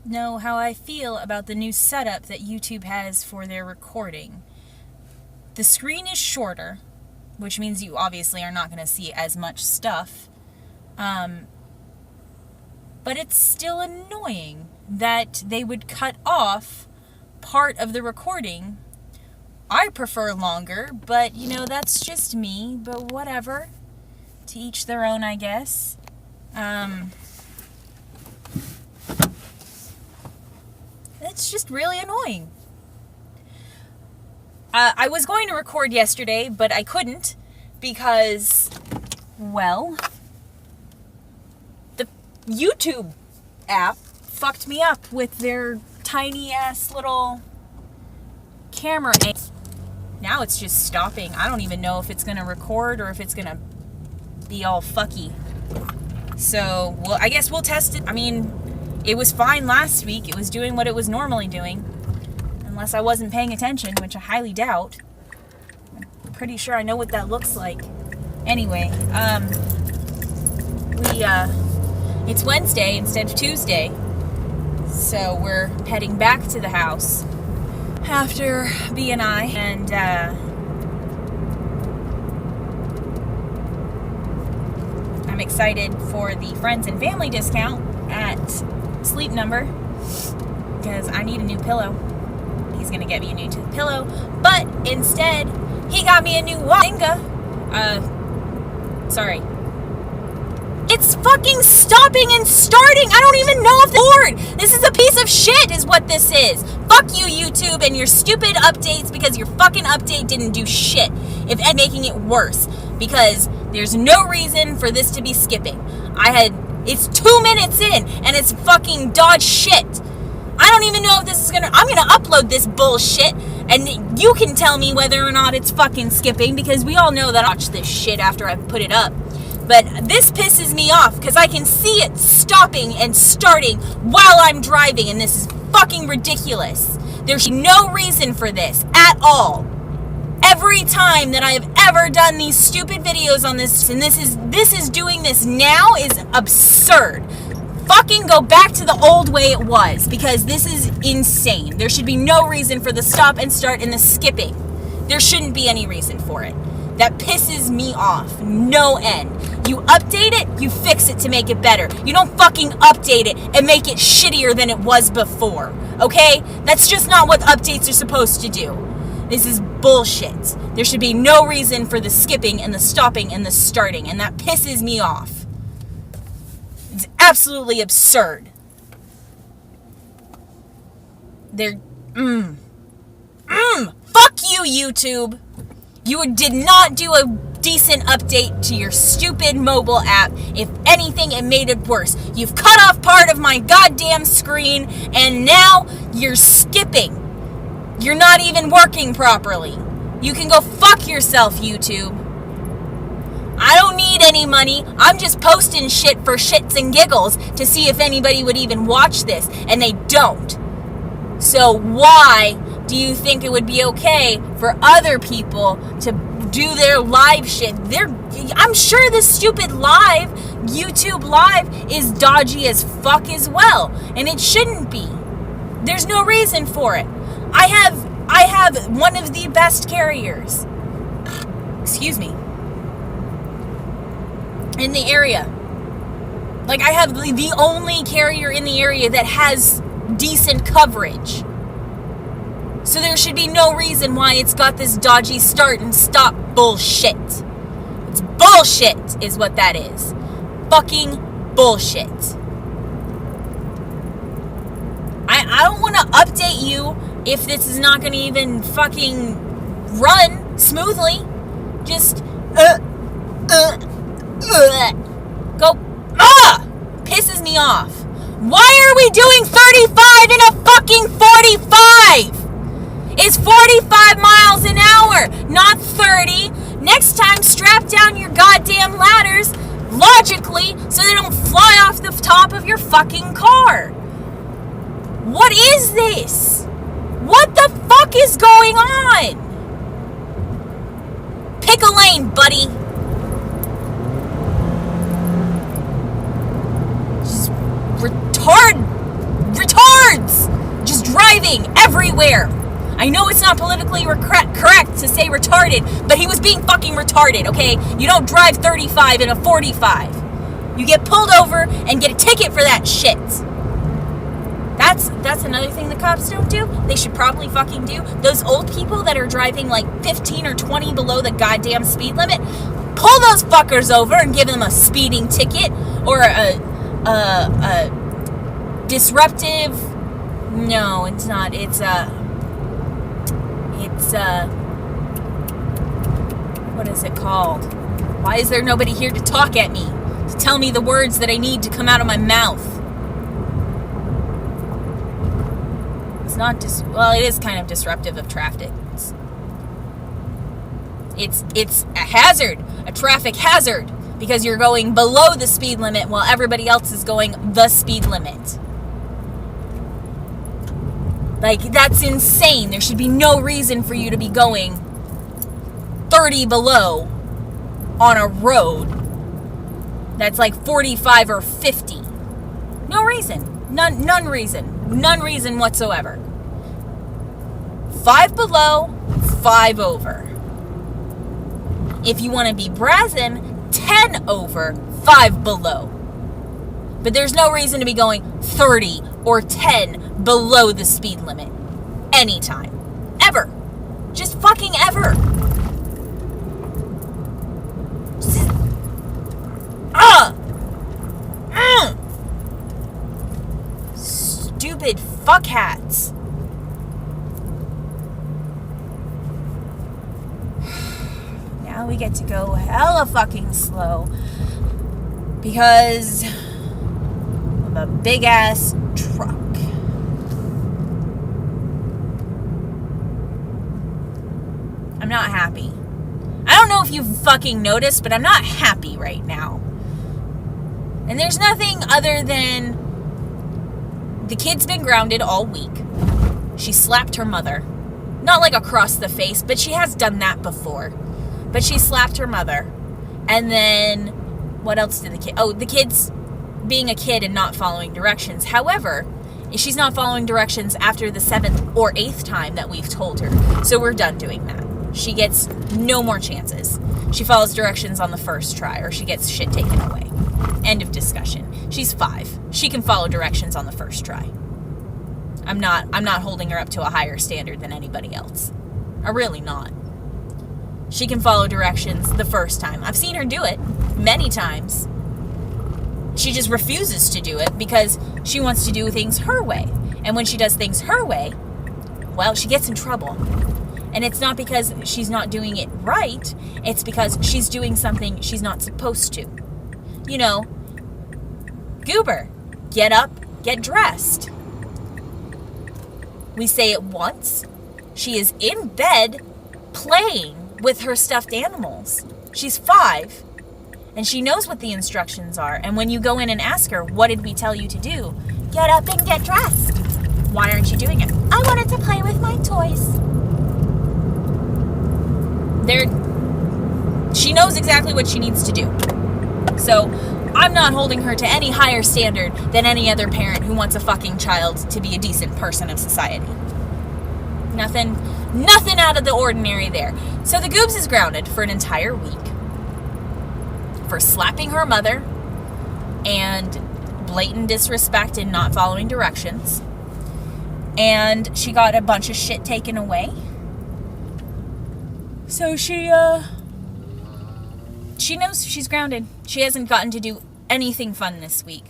know how I feel about the new setup that YouTube has for their recording. The screen is shorter, which means you obviously are not going to see as much stuff. But it's still annoying that they would cut off part of the recording. I prefer longer, but that's just me, but whatever. To each their own, I guess. It's just really annoying. I was going to record yesterday, but I couldn't because, well, the YouTube app fucked me up with their tiny ass little camera. Now it's just stopping. I don't even know if it's going to record or if it's going to be all fucky. So, well, I guess we'll test it. I mean, it was fine last week. It was doing what it was normally doing. Unless I wasn't paying attention, which I highly doubt. I'm pretty sure I know what that looks like. Anyway, it's Wednesday instead of Tuesday. So we're heading back to the house after B&I, and I'm excited for the friends and family discount at Sleep Number because I need a new pillow. He's gonna get me a new pillow, but instead he got me a new Walinga. Sorry. It's fucking stopping and starting. I don't even know if the board. This is a piece of shit is what this is. Fuck you, YouTube, and your stupid updates because your fucking update didn't do shit. If and making it worse because there's no reason for this to be skipping. It's 2 minutes in and it's fucking dodge shit. I don't even know if this is I'm gonna upload this bullshit and you can tell me whether or not it's fucking skipping because we all know that I watch this shit after I've put it up. But this pisses me off because I can see it stopping and starting while I'm driving, and this is fucking ridiculous. There's no reason for this at all. Every time that I have ever done these stupid videos on this, and this is doing this now, is absurd. Fucking go back to the old way it was because this is insane. There should be no reason for the stop and start and the skipping. There shouldn't be any reason for it. That pisses me off. No end. You update it, you fix it to make it better. You don't fucking update it and make it shittier than it was before. Okay? That's just not what updates are supposed to do. This is bullshit. There should be no reason for the skipping and the stopping and the starting, and that pisses me off. It's absolutely absurd. Fuck you, YouTube. You did not do a decent update to your stupid mobile app. If anything, it made it worse. You've cut off part of my goddamn screen, and now you're skipping. You're not even working properly. You can go fuck yourself, YouTube. I don't need any money. I'm just posting shit for shits and giggles to see if anybody would even watch this, and they don't. So why do you think it would be okay for other people to do their live shit? I'm sure this stupid live, YouTube live, is dodgy as fuck as well, and it shouldn't be. There's no reason for it. I have one of the best carriers. Excuse me. In the area. Like, I have the only carrier in the area that has decent coverage. So there should be no reason why it's got this dodgy start and stop bullshit. It's bullshit is what that is. Fucking bullshit. I don't want to update you if this is not going to even fucking run smoothly. Just go. Pisses me off. Why are we doing 35 in a fucking 45? It's 45 miles an hour, not 30. Next time, strap down your goddamn ladders logically so they don't fly off the top of your fucking car. What is this? What the fuck is going on? Pick a lane, buddy. Just retard. driving everywhere. I know it's not politically correct to say retarded, but he was being fucking retarded, okay? You don't drive 35 in a 45. You get pulled over and get a ticket for that shit. That's another thing the cops don't do. They should probably fucking do. Those old people that are driving like 15 or 20 below the goddamn speed limit, pull those fuckers over and give them a speeding ticket or a disruptive. No, it's not. It's what is it called? Why is there nobody here to talk at me? To tell me the words that I need to come out of my mouth? It's not well, it is kind of disruptive of traffic. It's a hazard, a traffic hazard, because you're going below the speed limit while everybody else is going the speed limit. Like, that's insane. There should be no reason for you to be going 30 below on a road that's like 45 or 50. No reason. None reason whatsoever. 5 below, 5 over. If you want to be brazen, 10 over, 5 below. But there's no reason to be going 30 or 10 below the speed limit. Anytime. Ever. Just fucking ever. Stupid fuckhats. Now we get to go hella fucking slow because of a big ass truck. I'm not happy. I don't know if you've fucking noticed, but I'm not happy right now. And there's nothing other than the kid's been grounded all week. She slapped her mother. Not like across the face, but she has done that before. But she slapped her mother. And then, what else did the kid... Oh, the kid's being a kid and not following directions. However, she's not following directions after the 7th or 8th time that we've told her. So we're done doing that. She gets no more chances. She follows directions on the first try, or she gets shit taken away. End of discussion. She's 5. She can follow directions on the first try. I'm not holding her up to a higher standard than anybody else. I'm really not. She can follow directions the first time. I've seen her do it many times. She just refuses to do it because she wants to do things her way. And when she does things her way, well, she gets in trouble. And it's not because she's not doing it right. It's because she's doing something she's not supposed to. You know, Goober, get up, get dressed. We say it once. She is in bed playing with her stuffed animals. She's 5, and she knows what the instructions are. And when you go in and ask her, what did we tell you to do? Get up and get dressed. Why aren't you doing it? I wanted to play with my toys. She knows exactly what she needs to do. So I'm not holding her to any higher standard than any other parent who wants a fucking child to be a decent person of society. Nothing out of the ordinary there. So the Goobs is grounded for an entire week for slapping her mother and blatant disrespect and not following directions. And she got a bunch of shit taken away. So she knows she's grounded. She hasn't gotten to do anything fun this week.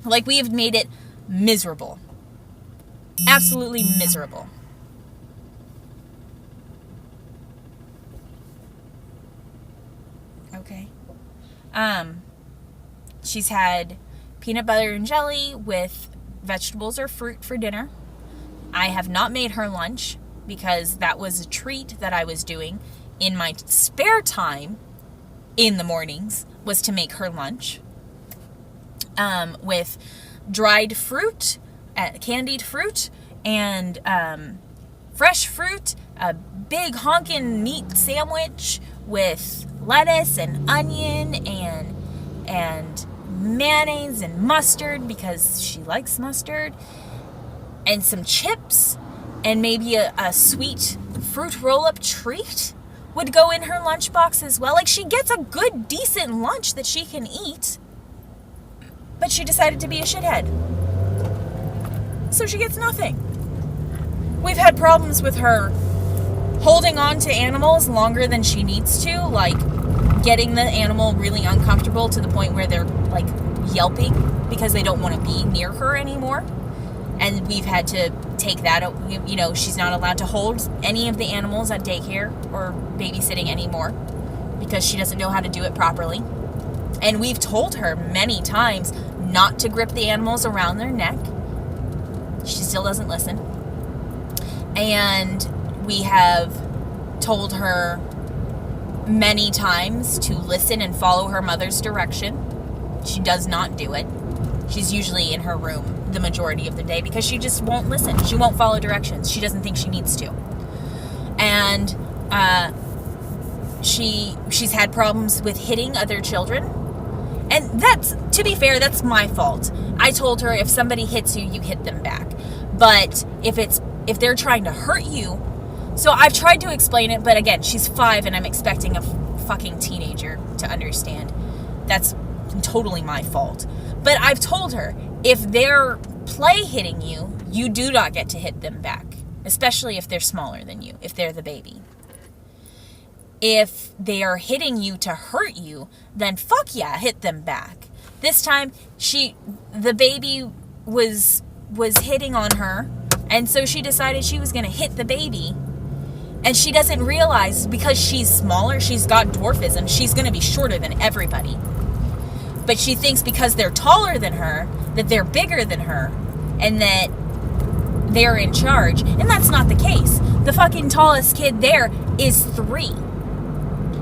Like, we have made it miserable. Absolutely miserable. Okay. She's had peanut butter and jelly with vegetables or fruit for dinner. I have not made her lunch because that was a treat that I was doing in my spare time in the mornings, was to make her lunch with dried fruit, candied fruit, and fresh fruit, a big honkin' meat sandwich with lettuce and onion and mayonnaise and mustard because she likes mustard, and some chips and maybe a sweet fruit roll-up treat would go in her lunchbox as well. Like, she gets a good, decent lunch that she can eat. But she decided to be a shithead. So she gets nothing. We've had problems with her holding on to animals longer than she needs to, like getting the animal really uncomfortable to the point where they're like yelping because they don't want to be near her anymore. And we've had to take that, you know, she's not allowed to hold any of the animals at daycare or babysitting anymore because she doesn't know how to do it properly. And we've told her many times not to grip the animals around their neck. She still doesn't listen. And we have told her many times to listen and follow her mother's direction. She does not do it. She's usually in her room the majority of the day because she just won't listen. She won't follow directions. She doesn't think she needs to. And she's had problems with hitting other children. And that's, to be fair, that's my fault. I told her if somebody hits you, you hit them back. But if they're trying to hurt you, so I've tried to explain it, but again, she's 5 and I'm expecting a fucking teenager to understand. That's totally my fault. But I've told her, if they're play hitting you, you do not get to hit them back. Especially if they're smaller than you, if they're the baby. If they are hitting you to hurt you, then fuck yeah, hit them back. This time, the baby was hitting on her, and so she decided she was going to hit the baby. And she doesn't realize, because she's smaller, she's got dwarfism, she's going to be shorter than everybody. But she thinks because they're taller than her, that they're bigger than her, and that they're in charge. And that's not the case. The fucking tallest kid there is 3.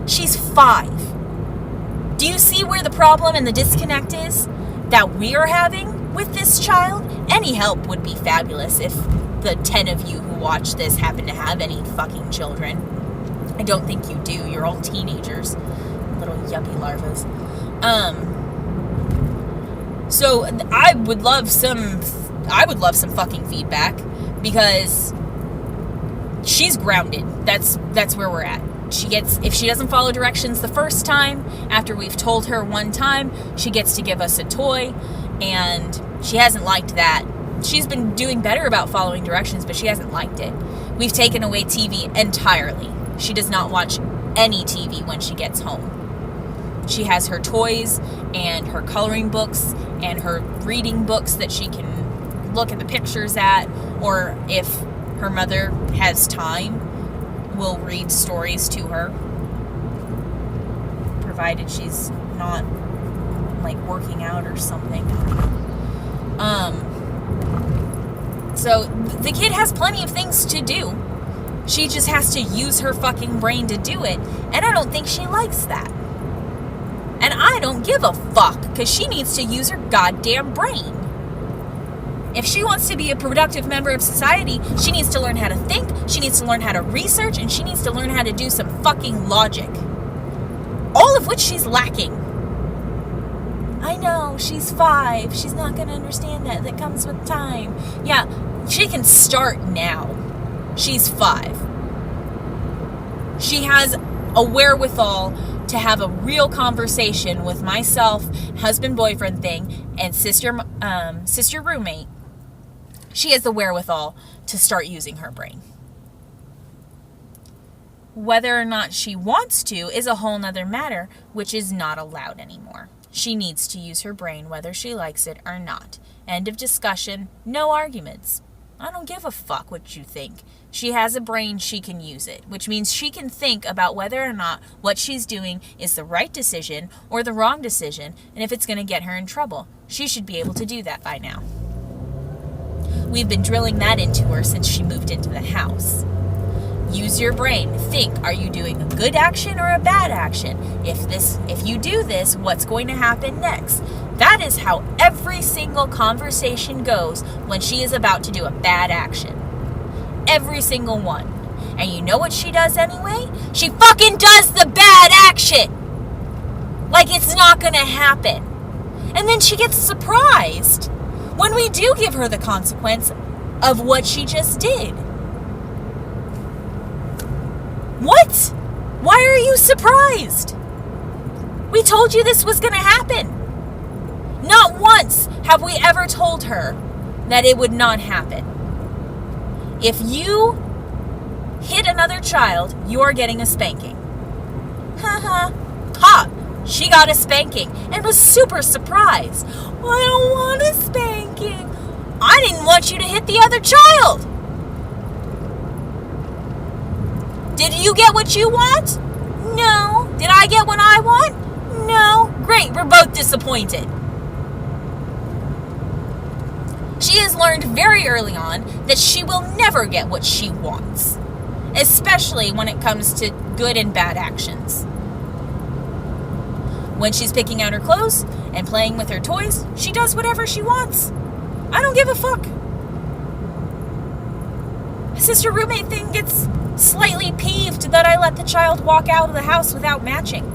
She's 5. Do you see where the problem and the disconnect is that we are having with this child? Any help would be fabulous if the 10 of you who watch this happen to have any fucking children. I don't think you do. You're all teenagers. Little yuppie larvas. So I would love some fucking feedback, because she's grounded. That's where we're at. If she doesn't follow directions the first time, after we've told her one time, she gets to give us a toy, and she hasn't liked that. She's been doing better about following directions, but she hasn't liked it. We've taken away TV entirely. She does not watch any TV when she gets home. She has her toys and her coloring books and her reading books that she can look at the pictures at, or if her mother has time, will read stories to her, provided she's not like working out or something. So the kid has plenty of things to do. She just has to use her fucking brain to do it, and I don't think she likes that. And I don't give a fuck, because she needs to use her goddamn brain. If she wants to be a productive member of society, she needs to learn how to think, she needs to learn how to research, and she needs to learn how to do some fucking logic. All of which she's lacking. I know, she's 5. She's not going to understand that. That comes with time. Yeah, she can start now. She's 5. She has a wherewithal to have a real conversation with myself, husband-boyfriend thing, and sister roommate. She has the wherewithal to start using her brain. Whether or not she wants to is a whole nother matter, which is not allowed anymore. She needs to use her brain whether she likes it or not. End of discussion. No arguments. I don't give a fuck what you think. She has a brain, she can use it, which means she can think about whether or not what she's doing is the right decision or the wrong decision, and if it's going to get her in trouble. She should be able to do that by now. We've been drilling that into her since she moved into the house. Use your brain. Think, are you doing a good action or a bad action? If you do this, what's going to happen next? That is how every single conversation goes when she is about to do a bad action. Every single one. And you know what she does anyway? She fucking does the bad action! Like it's not gonna happen. And then she gets surprised when we do give her the consequence of what she just did. What? Why are you surprised? We told you this was going to happen. Not once have we ever told her that it would not happen. If you hit another child, you are getting a spanking. Ha! She got a spanking and was super surprised. I don't want a spanking. I didn't want you to hit the other child. Did you get what you want? No. Did I get what I want? No. Great, we're both disappointed. She has learned very early on that she will never get what she wants, especially when it comes to good and bad actions. When she's picking out her clothes and playing with her toys, she does whatever she wants. I don't give a fuck. Sister roommate thing gets slightly peeved that I let the child walk out of the house without matching.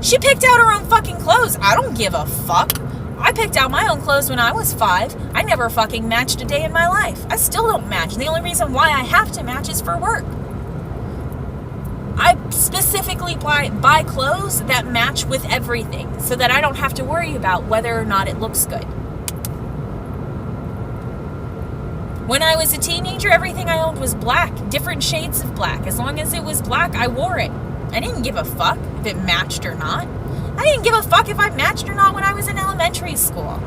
She picked out her own fucking clothes. I don't give a fuck. I picked out my own clothes when I was 5. I never fucking matched a day in my life. I still don't match. The only reason why I have to match is for work. I specifically buy clothes that match with everything so that I don't have to worry about whether or not it looks good. When I was a teenager, everything I owned was black, different shades of black. As long as it was black, I wore it. I didn't give a fuck if it matched or not. I didn't give a fuck if I matched or not when I was in elementary school.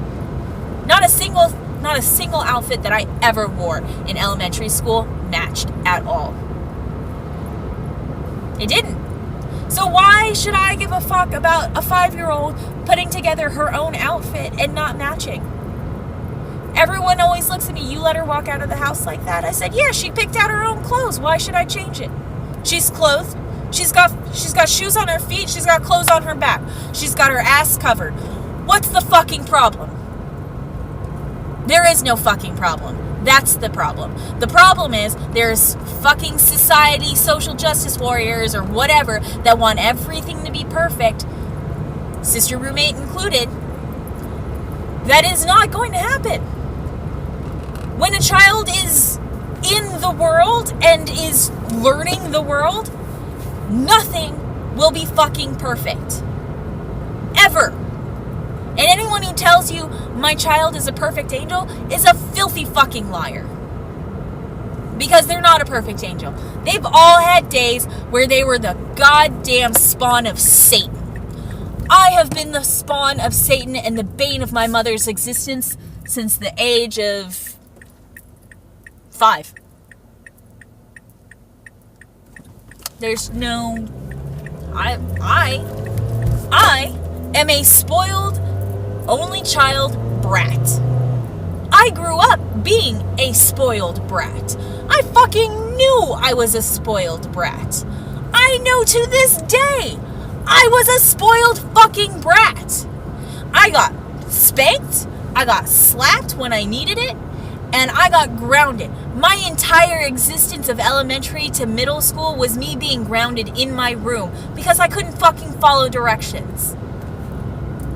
Not a single outfit that I ever wore in elementary school matched at all. It didn't. So why should I give a fuck about a 5-year-old putting together her own outfit and not matching? Everyone always looks at me, you let her walk out of the house like that? I said, yeah, she picked out her own clothes. Why should I change it? She's clothed. She's got shoes on her feet. She's got clothes on her back. She's got her ass covered. What's the fucking problem? There is no fucking problem. That's the problem. The problem is there's fucking society, social justice warriors, or whatever, that want everything to be perfect, sister roommate included. That is not going to happen. When a child is in the world and is learning the world, nothing will be fucking perfect. Ever. And anyone who tells you my child is a perfect angel is a filthy fucking liar. Because they're not a perfect angel. They've all had days where they were the goddamn spawn of Satan. I have been the spawn of Satan and the bane of my mother's existence since the age of 5. There's no... I am a spoiled, only child brat. I grew up being a spoiled brat. I fucking knew I was a spoiled brat. I know to this day I was a spoiled fucking brat. I got spanked, I got slapped when I needed it, and I got grounded. My entire existence of elementary to middle school was me being grounded in my room because I couldn't fucking follow directions.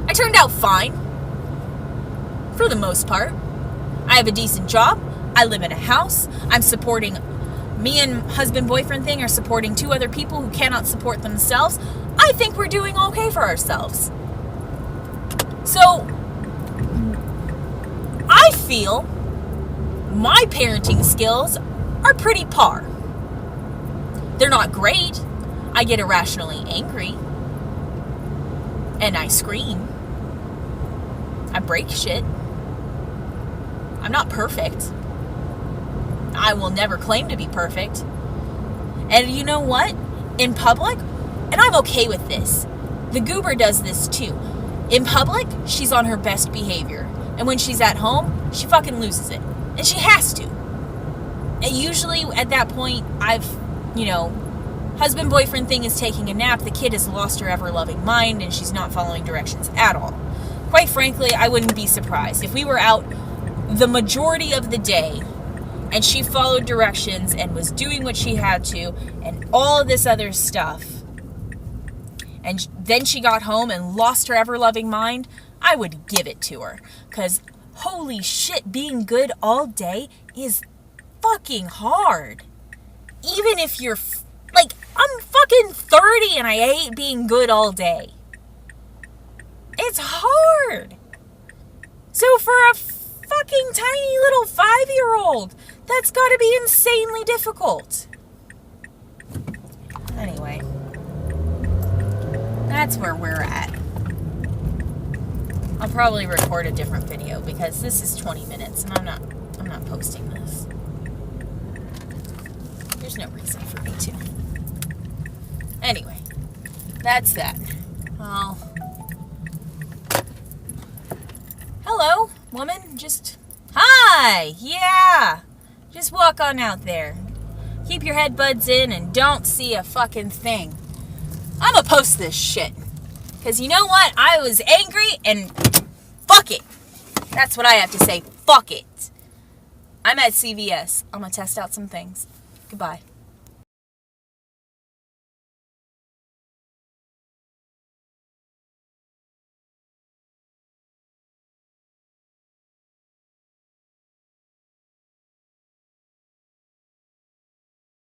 I turned out fine. For the most part. I have a decent job. I live in a house. I'm supporting... Me and husband-boyfriend thing are supporting 2 other people who cannot support themselves. I think we're doing okay for ourselves. So, I feel my parenting skills are pretty par. They're not great. I get irrationally angry. And I scream. I break shit. I'm not perfect. I will never claim to be perfect. And you know what? In public, and I'm okay with this, the goober does this too. In public, she's on her best behavior. And when she's at home, she fucking loses it. And she has to. And usually at that point, husband-boyfriend thing is taking a nap, the kid has lost her ever-loving mind, and she's not following directions at all. Quite frankly, I wouldn't be surprised. If we were out the majority of the day, and she followed directions and was doing what she had to, and all of this other stuff, and then she got home and lost her ever-loving mind, I would give it to her. Because, holy shit, being good all day is fucking hard. Even if you're, like, I'm fucking 30 and I hate being good all day. It's hard. So for a fucking tiny little 5-year-old, that's gotta be insanely difficult. Anyway, that's where we're at. I'll probably record a different video because this is 20 minutes and I'm not posting this. There's no reason for me to. Anyway, that's that. Hello, woman. Hi. Yeah. Just walk on out there. Keep your headbuds in and don't see a fucking thing. I'm gonna post this shit. Because you know what? I was angry and fuck it. That's what I have to say. Fuck it. I'm at CVS. I'm gonna test out some things. Goodbye.